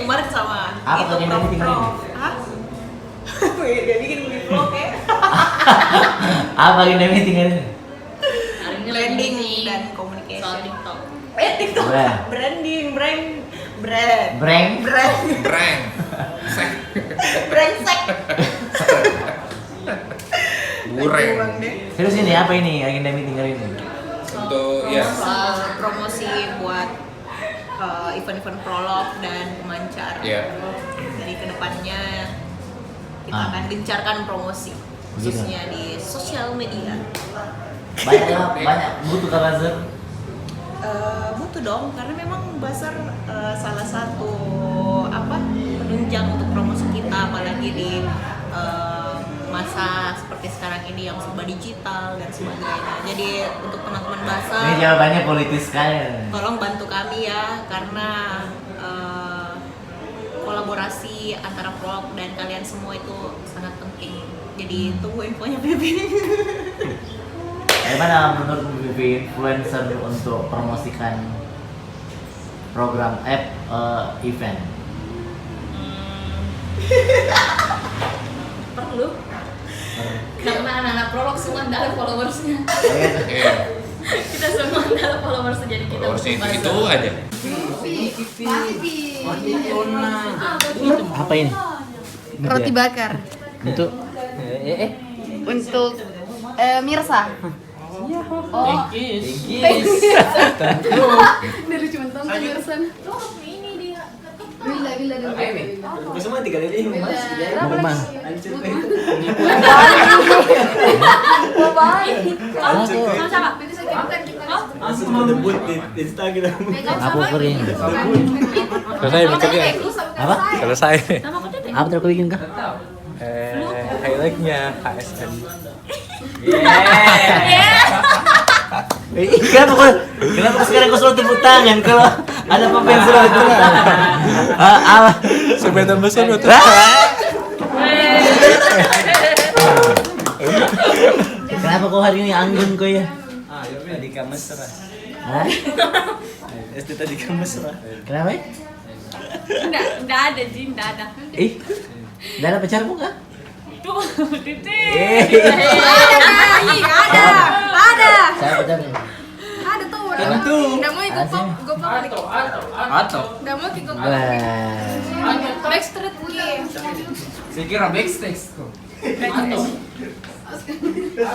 kemarin sama Apa itu agenda meeting hari ini? Hah? Wih, dia bikin vlog ya. Apa agenda meeting hari ini? Branding dan communication. Soal TikTok. TikTok. Branding, brand. Brengsek. Bureng. Terus ini apa ini agenda meeting hari ini? Untuk ya Promosi buat event-event prolog dan pemancar. ya Jadi kedepannya kita Ah. akan gencarkan promosi khususnya di sosial media. Banyak butuh kan buzzer? Butuh dong karena memang buzzer salah satu penunjang untuk promosi kita, apalagi di masa seperti sekarang ini yang serba digital dan sebagainya. Jadi untuk teman-teman Ini buzzer, jawabannya politis sekali. tolong bantu kami ya, karena kolaborasi antara vlog dan kalian semua itu sangat penting. Jadi tunggu infonya Bibi. Bagaimana menurut Bibi influencer untuk promosikan program event? Perlu. Karena anak-anak prolog semua ada followersnya. iya Kita semua ada followers, jadi kita harusnya butuh itu buzzer. aja. Apa ini? Roti bakar Untuk untuk Mirsa. Oh, dari cuma tonton Mirsa. Bila dulu. Semua 3 kali ini mas. mau kemana? Sama siapa? Langsung mau debut di Instagram. Apa kering? Selesai bikinnya. Apa? Selesai. Sama kok Tete? Apa terkau bikin kah? Highlightnya HSN. Kenapa sekarang kau selalu tepuk tangan kalau ada pemain selalu tepuk tangan? Sampai tambah betul. Kenapa kau hari ini anggun kau ya? Tadi mesra. Hah? SD tadi mesra. Kenapa? Ya? Enggak ada, Jin, enggak ada. Dah ada pacarmu kah? Tuh, Tete. Ada. Saya pacarmu. Ada tuh. Tentu. Udah mau ikut Asing. GoPro balik. Atau Udah mau ikut Wah. Backstreet Boys. saya kira backstage tuh.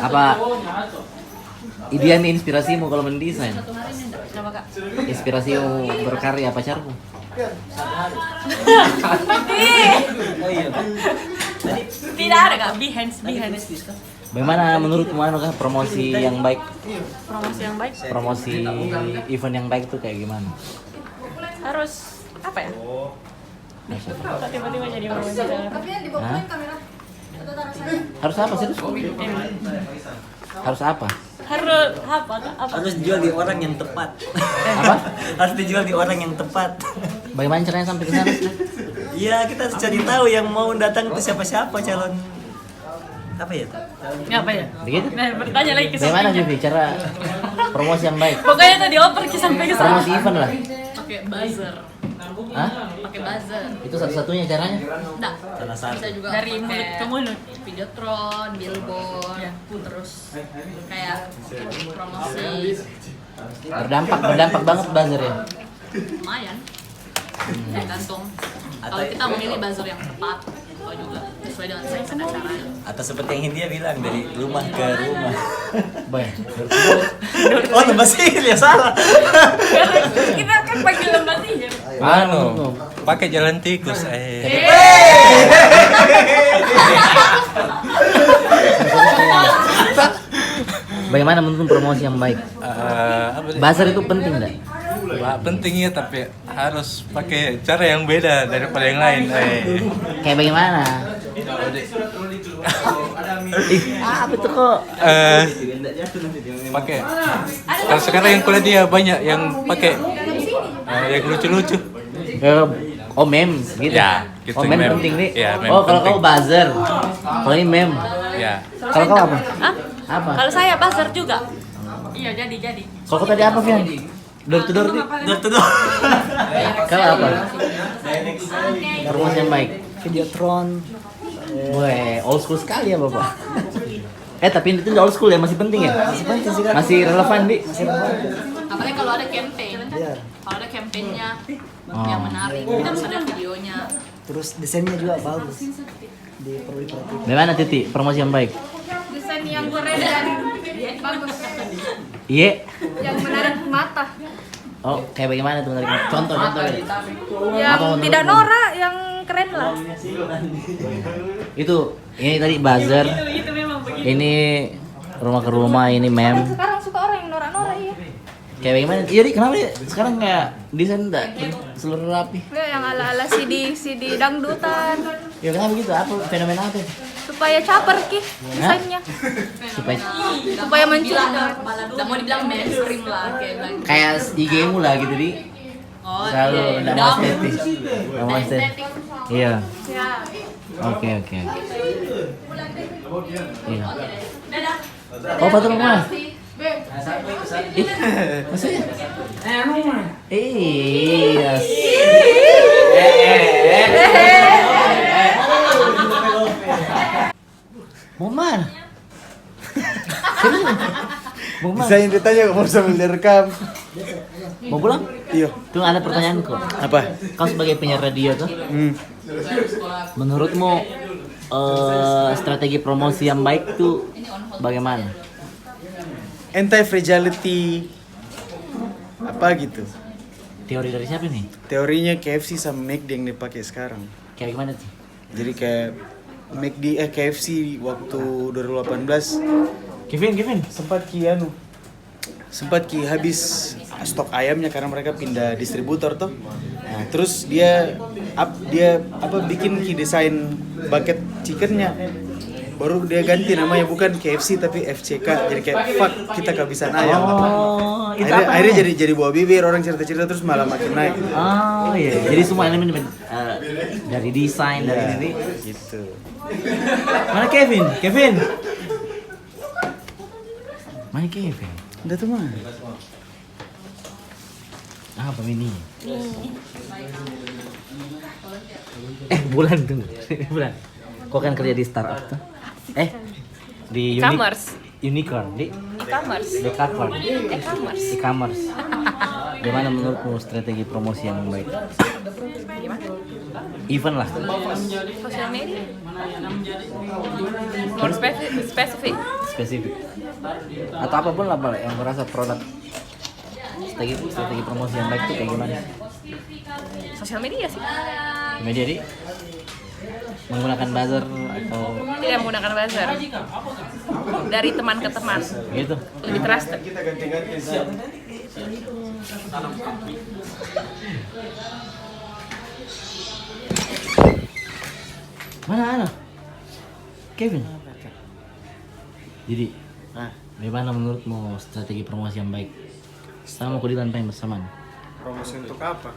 Apa idean inspirasimu kalau mendesain? Coba Kak. Inspirasimu berkarya pacarmu? Oh iya. Tidak ada Kak, behance. Bagaimana menurutmu kah promosi yang baik? Promosi yang baik Promosi event yang baik tuh kayak gimana? harus apa ya? Kok tiba-tiba jadi wawancara. Tapi yang dibawain kamera. Atau taruh sana. Harus apa sih? Harus apa? Harus apa Kak? Apa? Harus dijual di orang yang tepat. Apa? Harus dijual di orang yang tepat. Bagaimana caranya sampai ke sana? Iya, kita harus cari tahu yang mau datang itu siapa-siapa calon apa ya? Apa ya? Begitu? Nah, bertanya lagi ke Bagaimana sampingnya. Juvi cara promosi yang baik? Pokoknya tadi oper sampai ke sana. Promosi event lah. Pakai buzzer. Hah? Pakai buzzer. Itu satu-satunya caranya? Enggak. Salah satu. Bisa juga Dari mulut ke mulut. Videotron, billboard, terus kayak promosi Berdampak banget buzzer ya. lumayan. Tergantung. Kalau kita memilih buzzer yang tepat, atau juga sesuai dengan segmen acaranya. Atau seperti yang Hindia bilang dari rumah ke rumah. Baik. Oh, lembah sihir ya salah. Kita kan panggil lembah sihir. Pakai jalan tikus. Bagaimana menurut promosi yang baik? Buzzer itu penting enggak? Penting ya, tapi harus pakai cara yang beda daripada yang lain. Kayak bagaimana? Apa tuh kok? Pakai. Kalau sekarang yang kuliah dia banyak yang pakai yang lucu-lucu. Oh meme gitu. Ya, gitu, oh meme meme. penting nih. Ya, meme oh kalau penting. kau buzzer, kalau ini meme. Ya. Kalau kau apa? Hah? Apa? Kalau saya buzzer juga. Iya, jadi. Kalau kau tadi apa Fian? Door to door nih. Door to door. Kalau apa? Promosi yang baik. Videotron. Wah, old school sekali ya Bapak. Tapi itu udah old school ya, masih penting ya? Masih penting sih kan? Masih relevan, Di? Apalagi kalau ada campaign. Iya. Kalau ada campaignnya Oh. yang menarik, kita harus ada videonya. Terus desainnya juga bagus. Perlu diperhatikan. Bagaimana Titi, promosi yang baik? Desain yang keren dan bagus. Iya. Yang menarik mata. Oh, kayak bagaimana tuh menarik? Contoh ya. Yang Apa menurutmu? tidak norak, yang keren lah. Itu, ini tadi buzzer. Ini rumah ke rumah, ini mem. Sekarang suka orang yang norak-norak ya. Kayak bagaimana? Iya, Di, kenapa ya? Sekarang kayak desain enggak seluruh rapi. Ya, yang ala-ala CD dangdutan. Ya kenapa gitu? Apa fenomena apa? Supaya caper ki desainnya. Supaya Supaya mencuri. Udah mau dibilang mainstream lah kayak bilang. kayak IG-mu lah gitu, Di. Oh, Selalu iya. enggak mau estetik. Enggak mau estetik. Estetik. Iya. Ya. Oke. Iya. Oh, patron mana? Ih, maksudnya? Iya. Mau mana? Mau mana? Bisa yang ditanya mau sambil direkam. Mau pulang? Iya. Tuh ada pertanyaan kok. Apa? Kau sebagai penyiar radio tuh, menurutmu strategi promosi yang baik tuh bagaimana? Anti-fragility apa gitu. Teori dari siapa nih? Teorinya KFC sama McD yang dipakai sekarang. Kayak gimana tuh? Jadi kayak KFC waktu 2018 Kevin. sempat habis stok ayamnya karena mereka pindah distributor tuh. Nah, terus dia bikin desain bucket chickennya. Baru dia ganti namanya bukan KFC tapi FCK. Jadi kayak fuck kita kehabisan ayam. Oh, itu apa? Akhirnya jadi buah bibir, orang cerita-cerita terus malah makin naik. Oh iya, jadi semua elemen dari desain dari ini. Gitu. Mana Kevin? Mana Kevin? Udah tuh mah. Apa ini? Bulan tunggu. Bulan. Kok kan kerja di startup tuh? Di Unicorn di E-commerce. e-commerce. Gimana menurutmu strategi promosi yang baik? Event lah. Sosial media. Spesifik. Atau apapun lah Pak, yang merasa produk strategi promosi yang baik itu kayak gimana? Sosial media sih. Media di menggunakan buzzer atau Tidak menggunakan buzzer. Dari teman ke teman. gitu. Lebih trusted. Mana? Kevin. Jadi, bagaimana menurutmu strategi promosi yang baik? Sama aku di lantai bersamaan. Promosi untuk apa?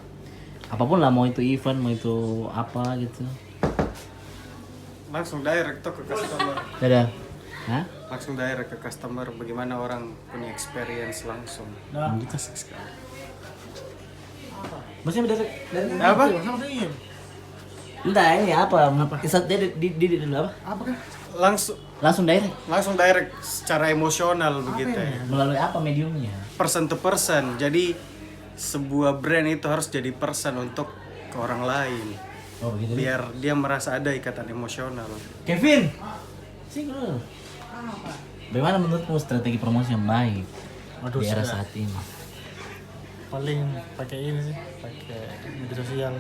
Apapun lah, mau itu event, mau itu apa gitu. Langsung direct tuh ke customer. Dadah. Hah? Langsung direct ke customer bagaimana orang punya experience langsung. Gitu. Maksudnya dari Apa? entah ini apa? Dia di dulu apa? Langsung Langsung direct secara emosional begitu ya. melalui apa mediumnya? Person to person. Jadi sebuah brand itu harus jadi person untuk ke orang lain. Oh begitu. Biar dia merasa ada ikatan emosional. Kevin. Single. Bagaimana menurutmu strategi promosi yang baik di era saat ini? Paling pakai ini sih, pakai media sosial.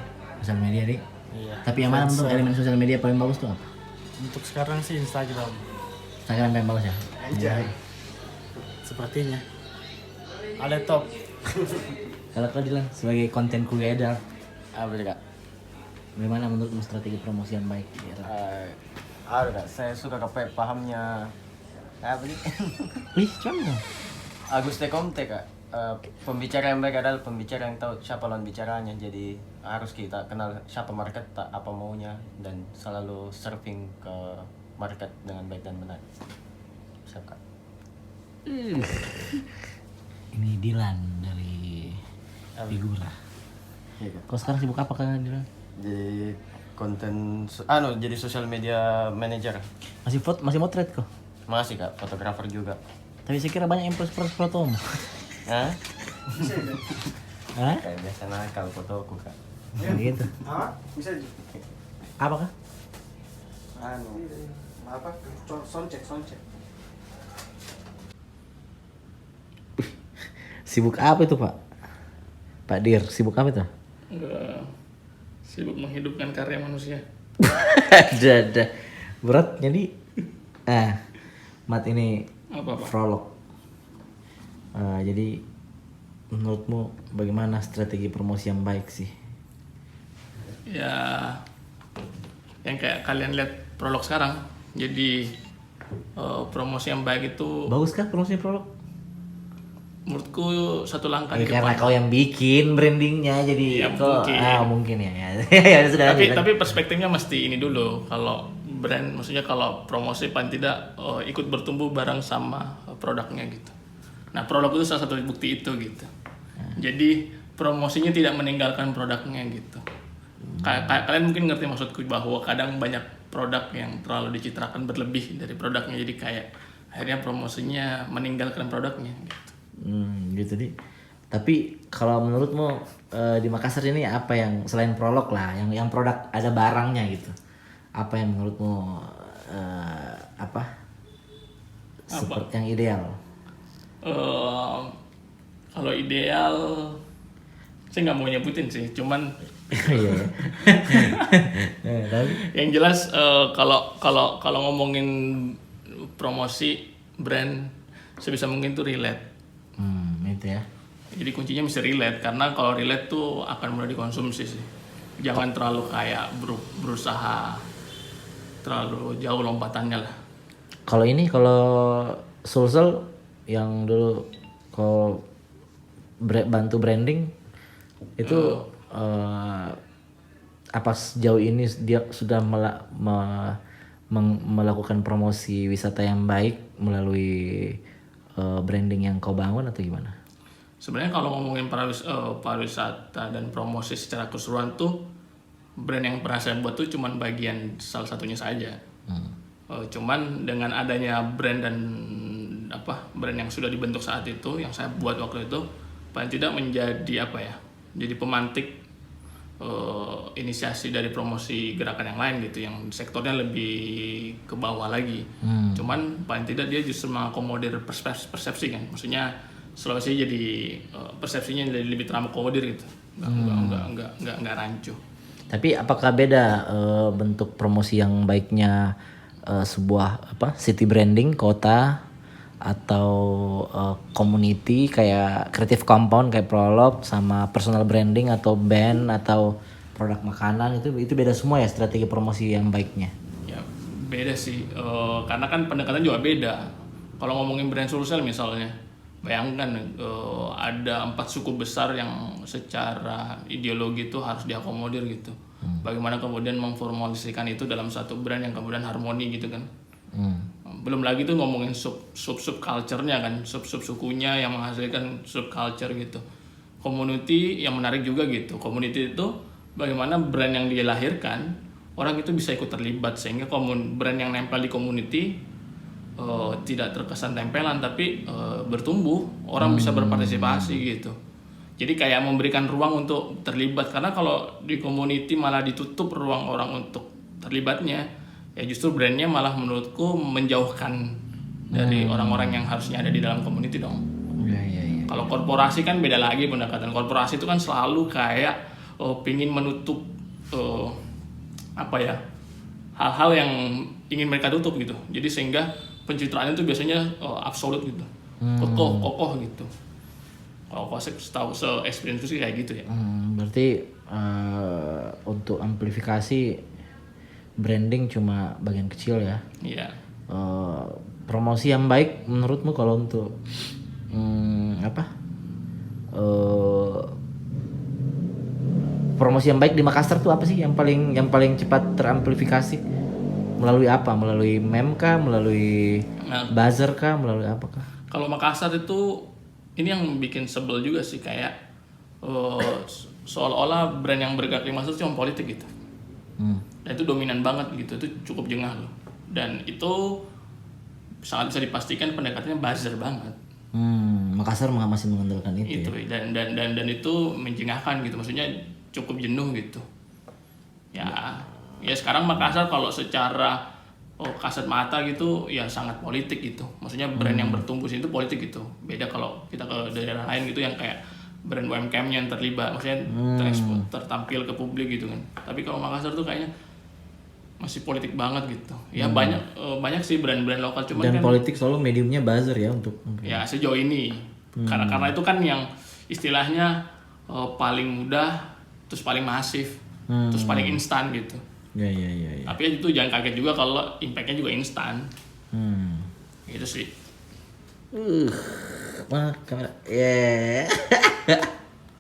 Sosial media nih. Iya. Tapi yang mana menurut elemen sosial media paling bagus tuh apa? Untuk sekarang sih Instagram. Instagram paling bagus ya? Iya. Sepertinya. Ada top. Kalau kau bilang sebagai content creator, apa kak? Bagaimana menurutmu strategi promosi yang baik di era? Kak, saya suka pahamnya apa sih? Wih, contoh. Agus Tekomte kak. Pembicara yang baik adalah pembicara yang tahu siapa lawan bicaranya. Jadi harus kita kenal siapa market, apa maunya, dan selalu surfing ke market dengan baik dan benar. Siap kak. Ini Dilan dari Figura. Iya, Kak. Kau sekarang sibuk apa kan Dilan? Jadi konten jadi social media manager. Masih motret kok. Masih Kak, fotografer juga. Tapi saya kira banyak yang foto. Hah? Hah? Kayak biasa nakal fotoku Kak. Gitu. Bisa aja. Apa kah? Apa? Soncek. Sibuk apa itu Pak? Pak Dir, sibuk apa itu? Enggak sibuk menghidupkan karya manusia. Ada berat jadi. Mat ini Apa Pak? prolog. Jadi menurutmu bagaimana strategi promosi yang baik sih? Ya yang kayak kalian lihat prolog sekarang. Jadi promosi yang baik itu Bagus kah promosi prolog? menurutku satu langkah di Karena depan. kau yang bikin brandingnya jadi Ya, kau mungkin. mungkin ya. Ya sudah. Tapi perspektifnya mesti ini dulu. Kalau brand maksudnya kalau promosi paling tidak ikut bertumbuh bareng sama produknya gitu. Nah, prolog itu salah satu bukti itu gitu. Jadi promosinya tidak meninggalkan produknya gitu. Kalian mungkin ngerti maksudku bahwa kadang banyak produk yang terlalu dicitrakan berlebih dari produknya, jadi kayak akhirnya promosinya meninggalkan produknya gitu. Gitu di. Tapi kalau menurutmu di Makassar ini apa yang selain prolog lah, yang produk ada barangnya gitu, apa yang menurutmu seperti yang ideal? Kalau ideal, saya nggak mau nyebutin sih, cuman Iya. Tapi yang jelas kalau ngomongin promosi brand sebisa mungkin tuh relate. itu ya. Jadi kuncinya mesti relate, karena kalau relate tuh akan mudah dikonsumsi sih. Jangan terlalu kayak berusaha terlalu jauh lompatannya lah. Kalau Sulsel yang dulu kau bantu branding itu apa sejauh ini dia sudah melakukan promosi wisata yang baik melalui branding yang kau bangun atau gimana? Sebenarnya kalau ngomongin pariwisata dan promosi secara keseluruhan tuh brand yang pernah saya buat tuh cuman bagian salah satunya saja. Cuman dengan adanya brand yang sudah dibentuk saat itu, yang saya buat waktu itu, paling tidak menjadi jadi pemantik inisiasi dari promosi gerakan yang lain gitu, yang sektornya lebih ke bawah lagi. Cuman paling tidak dia justru mengakomodir persepsi kan, maksudnya Sulawesi jadi persepsinya jadi lebih terakomodir gitu, nggak rancu. Tapi apakah beda bentuk promosi yang baiknya sebuah city branding kota atau community kayak creative compound kayak prolog sama personal branding atau band atau produk makanan itu beda semua ya strategi promosi yang baiknya? Ya beda sih, karena kan pendekatan juga beda. Kalau ngomongin brand Sulsel misalnya, bayangkan ada 4 suku besar yang secara ideologi itu harus diakomodir gitu. Bagaimana kemudian memformulasikan itu dalam satu brand yang kemudian harmoni gitu kan. Belum lagi tuh ngomongin sub culture-nya kan, sub sukunya yang menghasilkan sub culture gitu. Community yang menarik juga gitu. Community itu bagaimana brand yang dia lahirkan, orang itu bisa ikut terlibat sehingga brand yang nempel di community tidak terkesan tempelan tapi bertumbuh, orang bisa berpartisipasi gitu. Jadi kayak memberikan ruang untuk terlibat, karena kalau di community malah ditutup ruang orang untuk terlibatnya, ya justru brandnya malah menurutku menjauhkan dari orang-orang yang harusnya ada di dalam community dong. Iya. Kalau korporasi kan beda lagi pendekatan. Korporasi itu kan selalu kayak pingin menutup hal-hal yang ingin mereka tutup gitu. Jadi sehingga pencitraannya itu biasanya absolut gitu, kokoh gitu. Kalau tahu se-experience sih kayak gitu ya. Berarti untuk amplifikasi branding cuma bagian kecil ya. Iya. Promosi yang baik menurutmu kalau untuk promosi yang baik di Makassar tuh apa sih yang paling cepat teramplifikasi? Melalui apa? Melalui meme kah? Melalui buzzer kah? Melalui apa kah? Kalau Makassar itu ini yang bikin sebel juga sih, kayak seolah-olah brand yang bergerak di Makassar cuma politik gitu. Hmm. Dan itu dominan banget gitu, itu cukup jengah loh. Dan itu sangat bisa dipastikan pendekatannya buzzer banget. Makassar masih mengandalkan itu. Ya? Dan itu menjengahkan gitu, maksudnya cukup jenuh gitu. Ya sekarang Makassar kalau secara kasat mata gitu ya sangat politik gitu. Maksudnya brand yang bertumbuh itu politik gitu. Beda kalau kita ke daerah lain gitu yang kayak brand UMKM-nya yang terlibat, maksudnya tertampil ke publik gitu kan. Tapi kalau Makassar tuh kayaknya masih politik banget gitu. Ya banyak sih brand-brand lokal cuman Dan kan politik selalu mediumnya buzzer ya untuk. ya sejauh ini. Karena itu kan yang istilahnya paling mudah, terus paling masif, terus paling instan gitu. Ya. Tapi itu jangan kaget juga kalau impact-nya juga instan. Gitu sih. Mana kamera? Yeah.